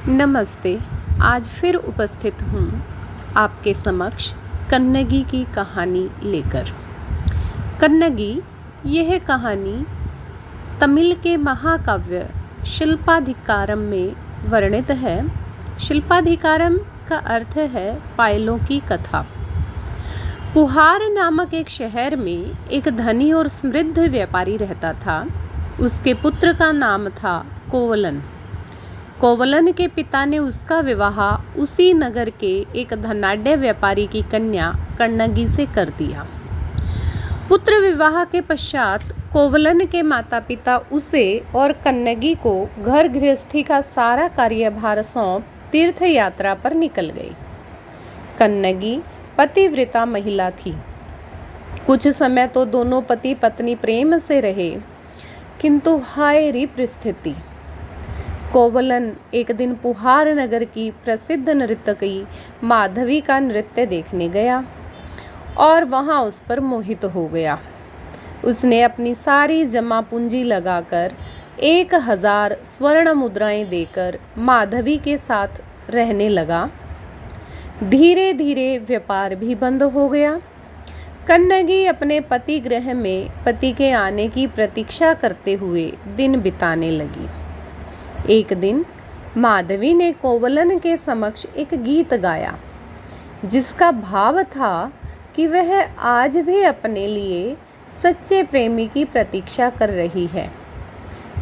नमस्ते। आज फिर उपस्थित हूँ आपके समक्ष कन्नगी की कहानी लेकर। कन्नगी यह कहानी तमिल के महाकाव्य शिल्पाधिकारम में वर्णित है। शिल्पाधिकारम का अर्थ है पायलों की कथा। पुहार नामक एक शहर में एक धनी और समृद्ध व्यापारी रहता था। उसके पुत्र का नाम था कोवलन। कोवलन के पिता ने उसका विवाह उसी नगर के एक धनाढ्य व्यापारी की कन्या कन्नगी से कर दिया। पुत्र विवाह के पश्चात कोवलन के माता पिता उसे और कन्नगी को घर गृहस्थी का सारा कार्यभार सौंप तीर्थ यात्रा पर निकल गई। कन्नगी पतिव्रता महिला थी। कुछ समय तो दोनों पति पत्नी प्रेम से रहे, किंतु हाय री परिस्थिति। कोवलन एक दिन पुहार नगर की प्रसिद्ध नर्तकी माधवी का नृत्य देखने गया और वहां उस पर मोहित हो गया। उसने अपनी सारी जमा पूंजी लगाकर 1000 स्वर्ण मुद्राएं देकर माधवी के साथ रहने लगा। धीरे धीरे व्यापार भी बंद हो गया। कन्नगी अपने पति गृह में पति के आने की प्रतीक्षा करते हुए दिन बिताने लगी। एक दिन माधवी ने कोवलन के समक्ष एक गीत गाया, जिसका भाव था कि वह आज भी अपने लिए सच्चे प्रेमी की प्रतीक्षा कर रही है।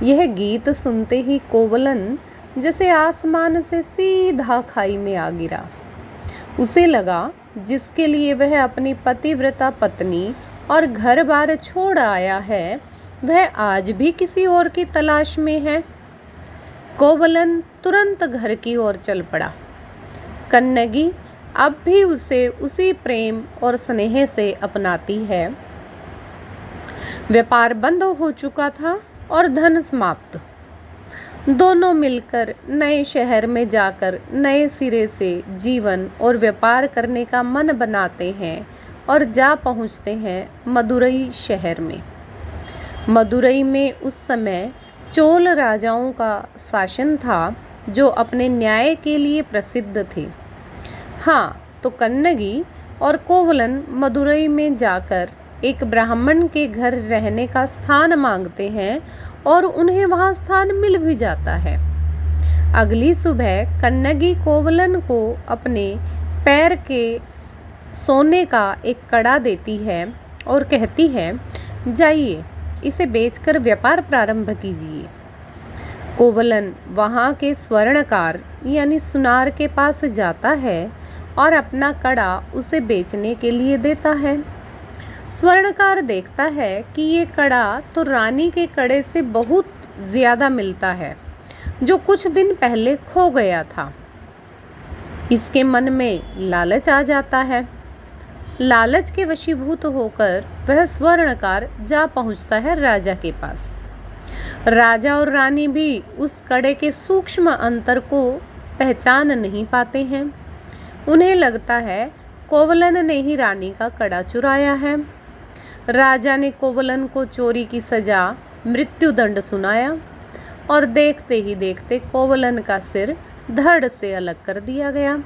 यह गीत सुनते ही कोवलन जैसे आसमान से सीधा खाई में आ गिरा। उसे लगा जिसके लिए वह अपनी पतिव्रता पत्नी और घर बार छोड़ आया है, वह आज भी किसी और की तलाश में है। कोवलन तुरंत घर की ओर चल पड़ा। कन्नगी अब भी उसे उसी प्रेम और स्नेह से अपनाती है। व्यापार बंद हो चुका था और धन समाप्त। दोनों मिलकर नए शहर में जाकर नए सिरे से जीवन और व्यापार करने का मन बनाते हैं और जा पहुंचते हैं मदुरई शहर में। मदुरई में उस समय चोल राजाओं का शासन था, जो अपने न्याय के लिए प्रसिद्ध थे। हाँ, तो कन्नगी और कोवलन मदुरई में जाकर एक ब्राह्मण के घर रहने का स्थान मांगते हैं और उन्हें वहाँ स्थान मिल भी जाता है। अगली सुबह कन्नगी कोवलन को अपने पैर के सोने का एक कड़ा देती है और कहती है, जाइए इसे बेचकर व्यापार प्रारंभ कीजिए। कोवलन वहाँ के स्वर्णकार यानी सुनार के पास जाता है और अपना कड़ा उसे बेचने के लिए देता है। स्वर्णकार देखता है कि ये कड़ा तो रानी के कड़े से बहुत ज्यादा मिलता है, जो कुछ दिन पहले खो गया था। इसके मन में लालच आ जाता है। लालच के वशीभूत होकर वह स्वर्णकार जा पहुंचता है राजा के पास। राजा और रानी भी उस कड़े के सूक्ष्म अंतर को पहचान नहीं पाते हैं। उन्हें लगता है कोवलन ने ही रानी का कड़ा चुराया है। राजा ने कोवलन को चोरी की सजा मृत्युदंड सुनाया और देखते ही देखते कोवलन का सिर धड़ से अलग कर दिया गया।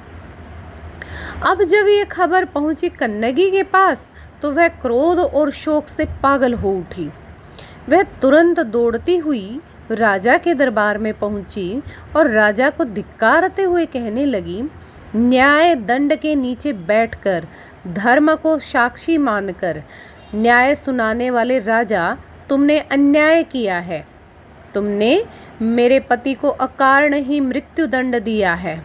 अब जब ये खबर पहुंची कन्नगी के पास, तो वह क्रोध और शोक से पागल हो उठी। वह तुरंत दौड़ती हुई राजा के दरबार में पहुंची और राजा को धिक्कारते हुए कहने लगी, न्याय दंड के नीचे बैठकर धर्म को साक्षी मानकर न्याय सुनाने वाले राजा, तुमने अन्याय किया है। तुमने मेरे पति को अकारण ही मृत्युदंड दिया है।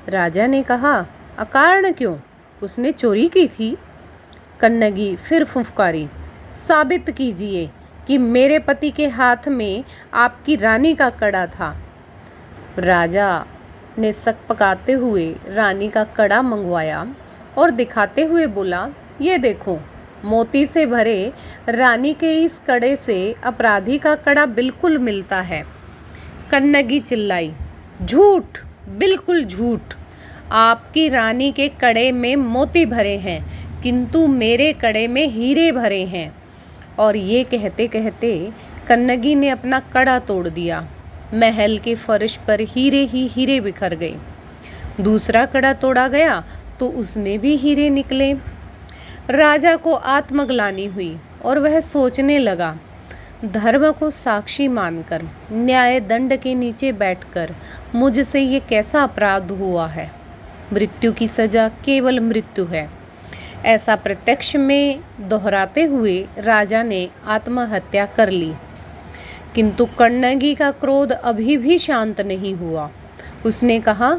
राजा ने कहा, अकारण क्यों? उसने चोरी की थी। कन्नगी फिर फुफकारी, साबित कीजिए कि मेरे पति के हाथ में आपकी रानी का कड़ा था। राजा ने शक पकाते हुए रानी का कड़ा मंगवाया और दिखाते हुए बोला, ये देखो, मोती से भरे रानी के इस कड़े से अपराधी का कड़ा बिल्कुल मिलता है। कन्नगी चिल्लाई, झूठ, बिल्कुल झूठ। आपकी रानी के कड़े में मोती भरे हैं, किंतु मेरे कड़े में हीरे भरे हैं। और ये कहते कहते कन्नगी ने अपना कड़ा तोड़ दिया। महल के फर्श पर हीरे ही हीरे बिखर गए। दूसरा कड़ा तोड़ा गया तो उसमें भी हीरे निकले। राजा को आत्मग्लानि हुई और वह सोचने लगा, धर्म को साक्षी मानकर न्याय दंड के नीचे बैठकर मुझसे ये कैसा अपराध हुआ है। मृत्यु की सजा केवल मृत्यु है, ऐसा प्रत्यक्ष में दोहराते हुए राजा ने आत्महत्या कर ली। किंतु कन्नगी का क्रोध अभी भी शांत नहीं हुआ। उसने कहा,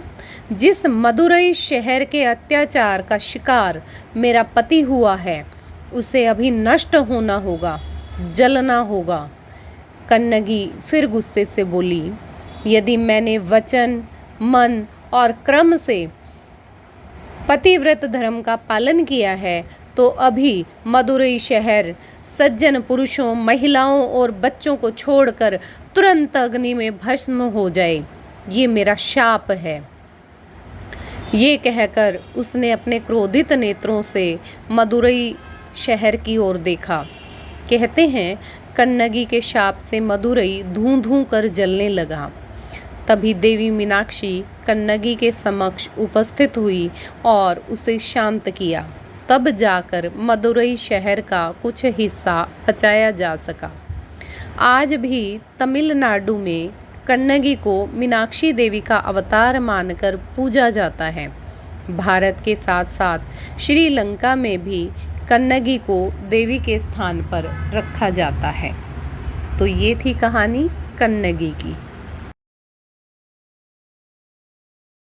जिस मदुरई शहर के अत्याचार का शिकार मेरा पति हुआ है, उसे अभी नष्ट होना होगा, जलना होगा। कन्नगी फिर गुस्से से बोली, यदि मैंने वचन, मन और क्रम से पतिव्रत धर्म का पालन किया है तो अभी मदुरई शहर सज्जन पुरुषों, महिलाओं और बच्चों को छोड़कर तुरंत अग्नि में भस्म हो जाए। ये मेरा शाप है। ये कहकर उसने अपने क्रोधित नेत्रों से मदुरई शहर की ओर देखा। कहते हैं, कन्नगी के शाप से मदुरई धूं धूं कर जलने लगा। तभी देवी मीनाक्षी कन्नगी के समक्ष उपस्थित हुई और उसे शांत किया। तब जाकर मदुरई शहर का कुछ हिस्सा बचाया जा सका। आज भी तमिलनाडु में कन्नगी को मीनाक्षी देवी का अवतार मानकर पूजा जाता है। भारत के साथ साथ श्रीलंका में भी कन्नगी को देवी के स्थान पर रखा जाता है। तो ये थी कहानी कन्नगी की।